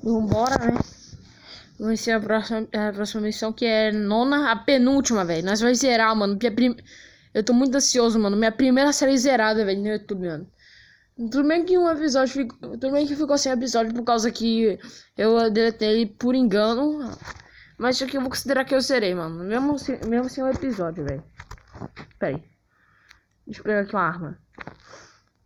Vambora, né? Vai ser a próxima missão, que é nona, a penúltima, velho. Nós vamos zerar, mano. Eu tô muito ansioso, mano. Minha primeira série zerada, velho, no YouTube, mano. Tudo bem que um episódio ficou. Tudo bem que ficou sem episódio por causa que eu deletei ele por engano. Mas isso aqui eu vou considerar que eu zerei, mano. Mesmo sem o episódio, velho. Pera aí. Deixa eu pegar aqui uma arma.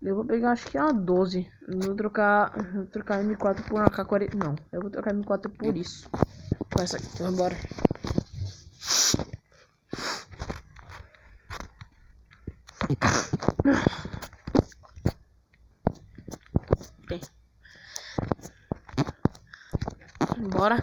Eu vou pegar, acho que é uma 12. Vou trocar M4 por uma K40. Não, eu vou trocar M4 por isso. Com essa aqui, vambora. Okay. Bora.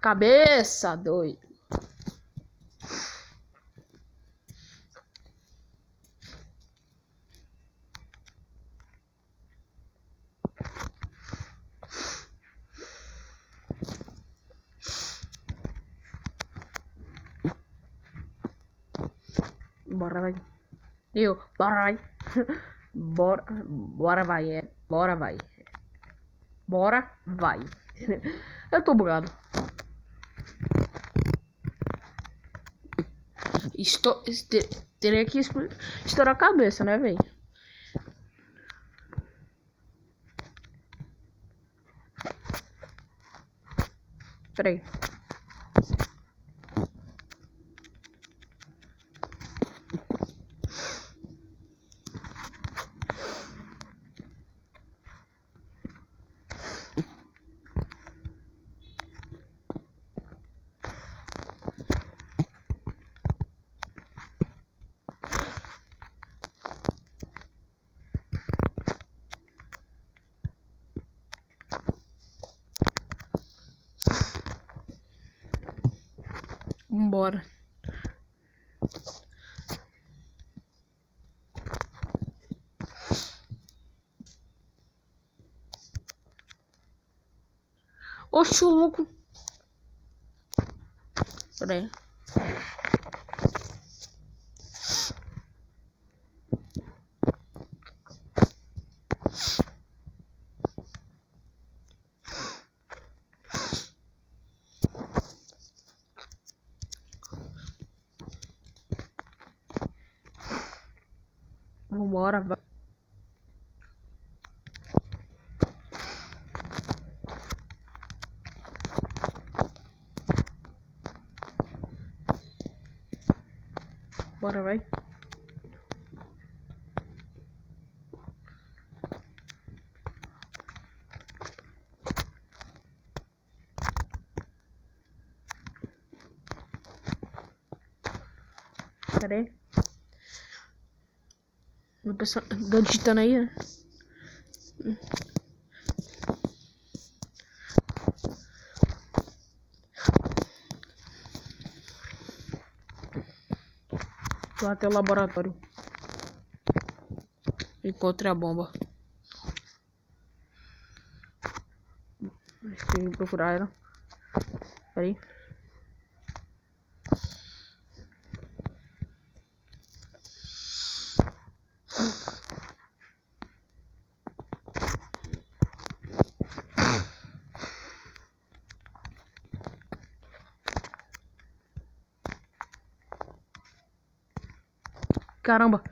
Cabeça, doido. Bora, vai. Bora, vai. Bora, vai. Bora, vai. Bora, vai. Eu tô bugado. Teria que estourar a cabeça, né, velho? Peraí. Vambora. Oxe, o louco. Peraí. Vambora, vai. Bora, vai. Pera aí. O pessoal tá digitando aí, né? Lá até o laboratório. Encontrei a bomba. Acho que tem que procurar ela. Pera aí. Caramba.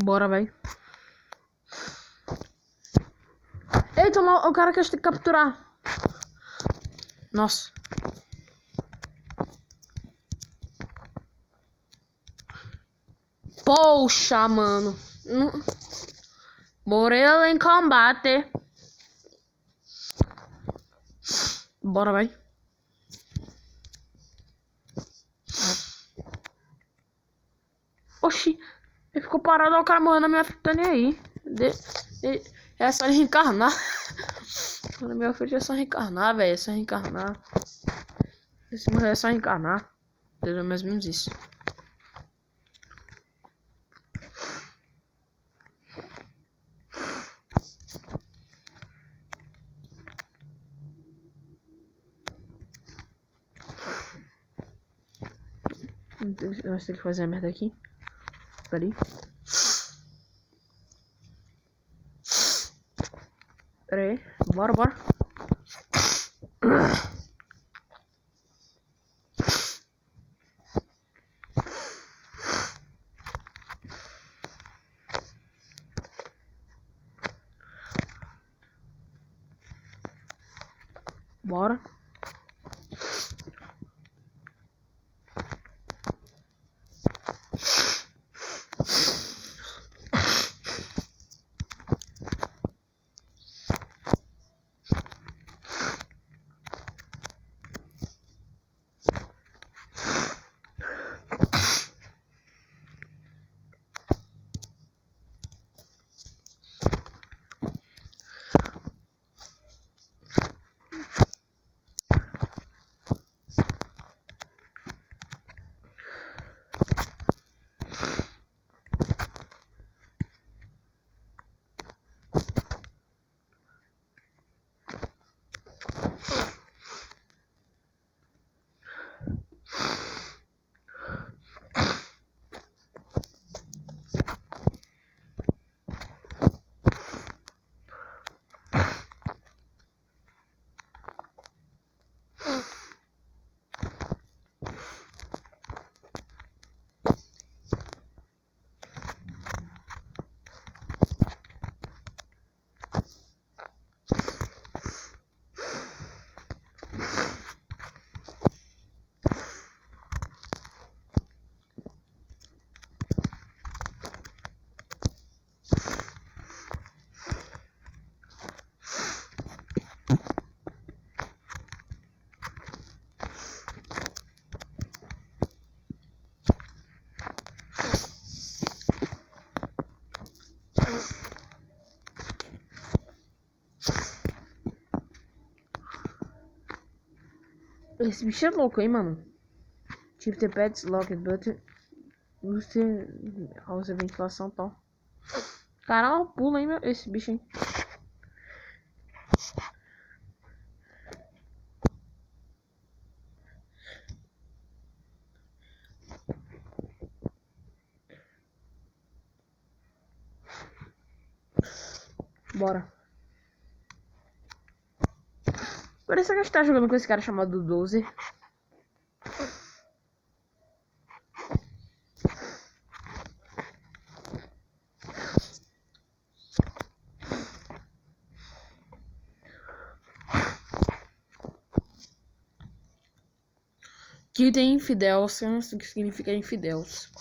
Bora, vai. Eita, o cara quer te capturar. Nossa. Poxa, mano. Morreu em combate. Bora, vai. Oxi, ele ficou parado, o cara morreu na minha frente, tá nem aí. É só ele reencarnar. Na minha frente é só reencarnar, velho. É só reencarnar. Esse morrer é só reencarnar. É mais ou menos isso. Eu acho que tem que fazer a merda aqui. Peraí. Peraí. Bora, bora. Bora. Esse bicho é louco, hein, mano. Keep the pets locked, but você causa ventilação e tal. Caralho, pula, hein, meu. Esse bicho, hein. Bora. Parece que a gente tá jogando com esse cara chamado 12. Que tem infidels, o que significa infidels.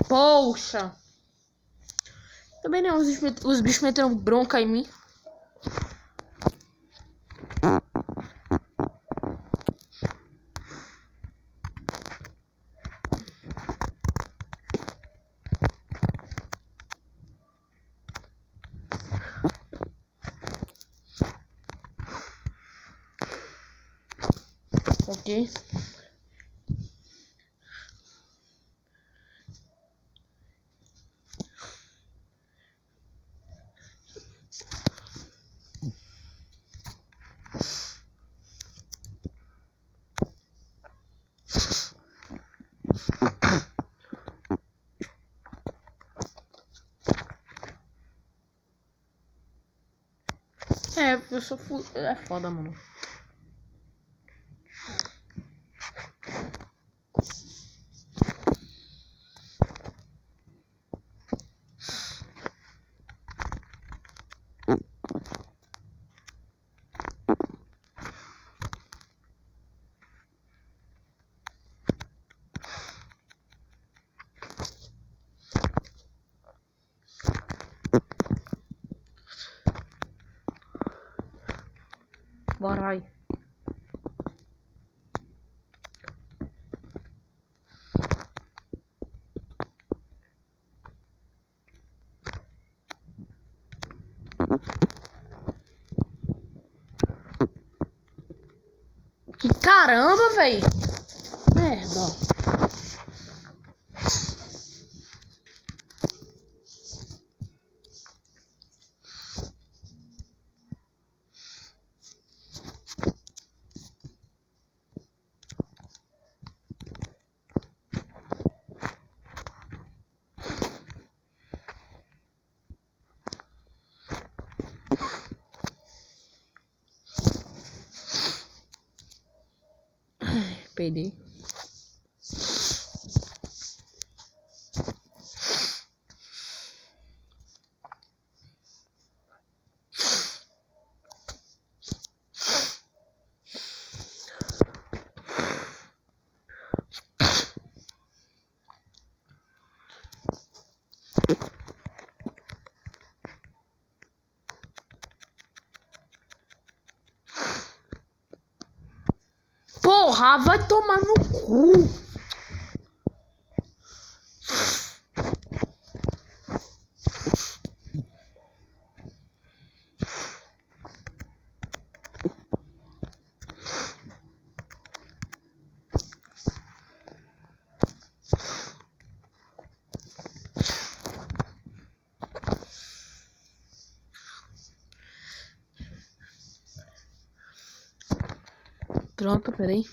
Poxa! Também não, os bichos meteram bronca em mim. Ok. É, eu sou é foda, mano. Bora, vai. Que caramba, velho. Merda. Perdi. Porra, vai tomar no cu. Pronto, peraí.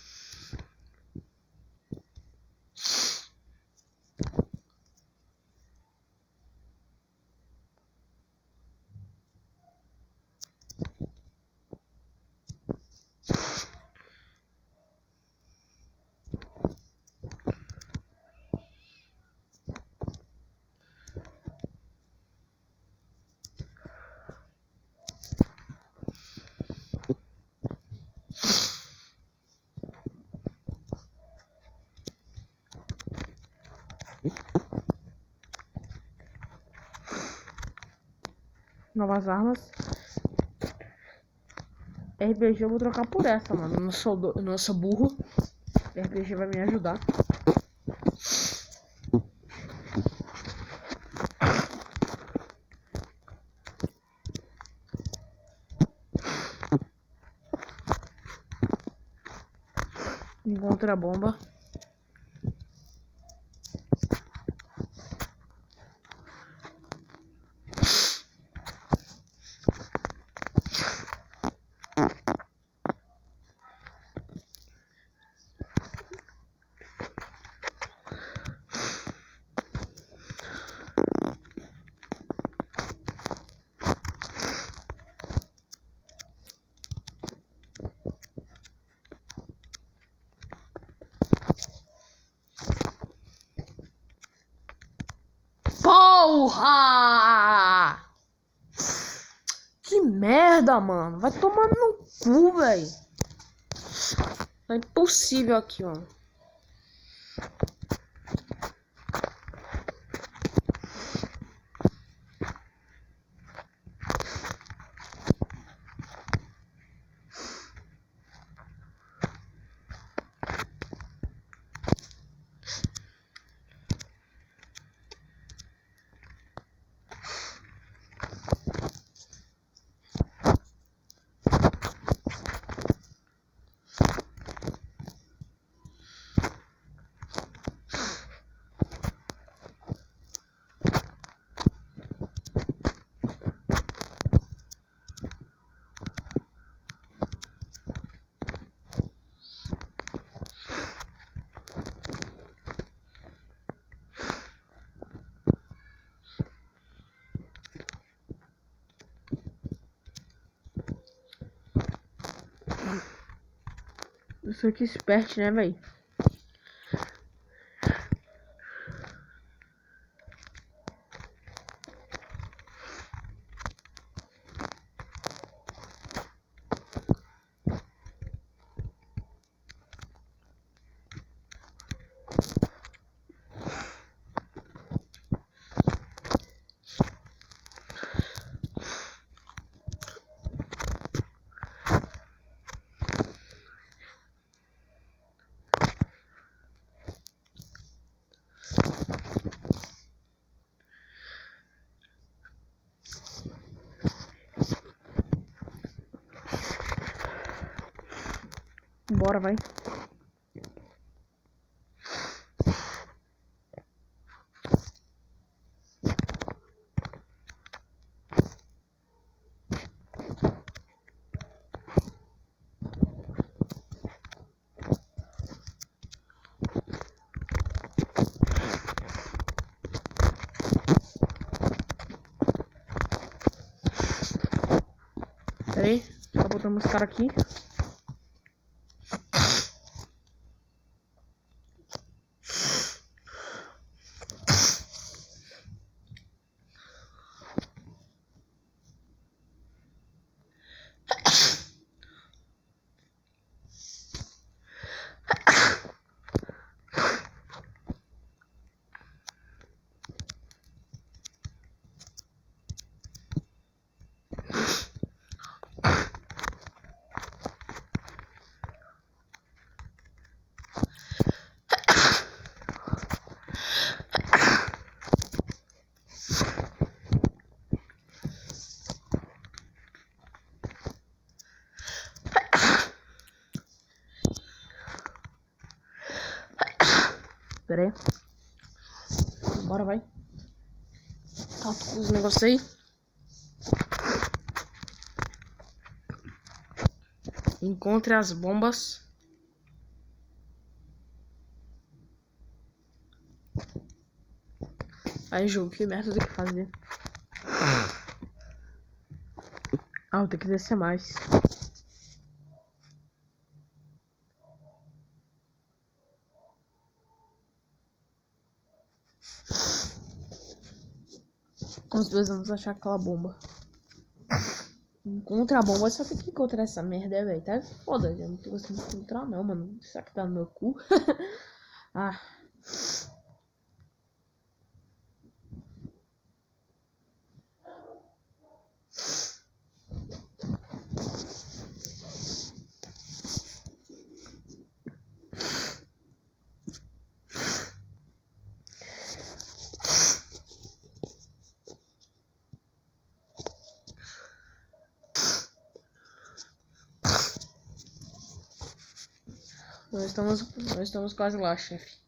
Novas armas. RPG eu vou trocar por essa, mano. Eu não sou burro. RPG vai me ajudar. Encontra a bomba. Porra! Que merda, mano. Vai tomar no cu, velho. É impossível aqui, ó. Eu sou que esperto, né, velho? Bora, vai. Pera aí, só botamos os caras aqui. Pera aí. Bora, vai. Tá com os negócios aí. Encontre as bombas. Aí, jogo, que merda eu tenho que fazer? Ah, eu tenho que descer mais. Nós dois vamos achar aquela bomba. Encontra a bomba, só tem que encontrar essa merda, velho. Tá foda, eu não tô conseguindo encontrar não, mano. Isso aqui tá no meu cu. Ah. Nós estamos quase lá, chefe.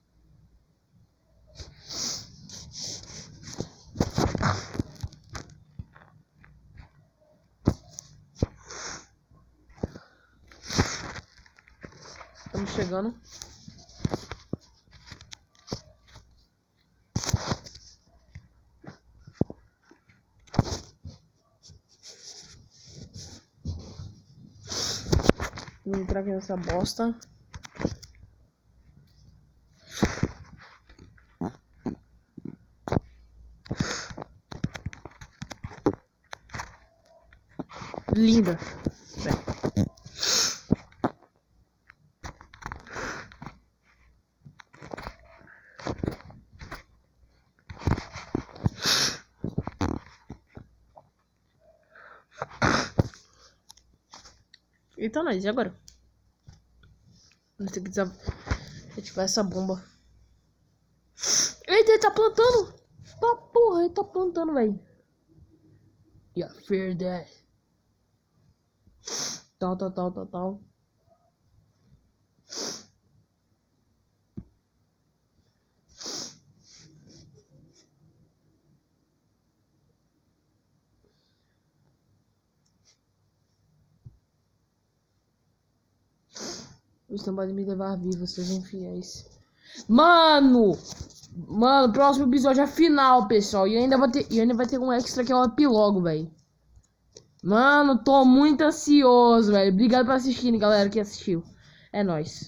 Estamos chegando. Vou entrar aqui nessa bosta. Linda. Então, nós, e agora? Nós temos que ativar essa bomba. Eita, ele tá plantando! Tá porra, ele tá plantando, velho. Yeah, fear that. Tal. Vocês não podem me levar vivo, vocês infiéis. Mano, próximo episódio é final, pessoal. E ainda vai ter um extra que é o epilogo, velho. Mano, tô muito ansioso, velho. Obrigado por assistirem, galera que assistiu. É nóis.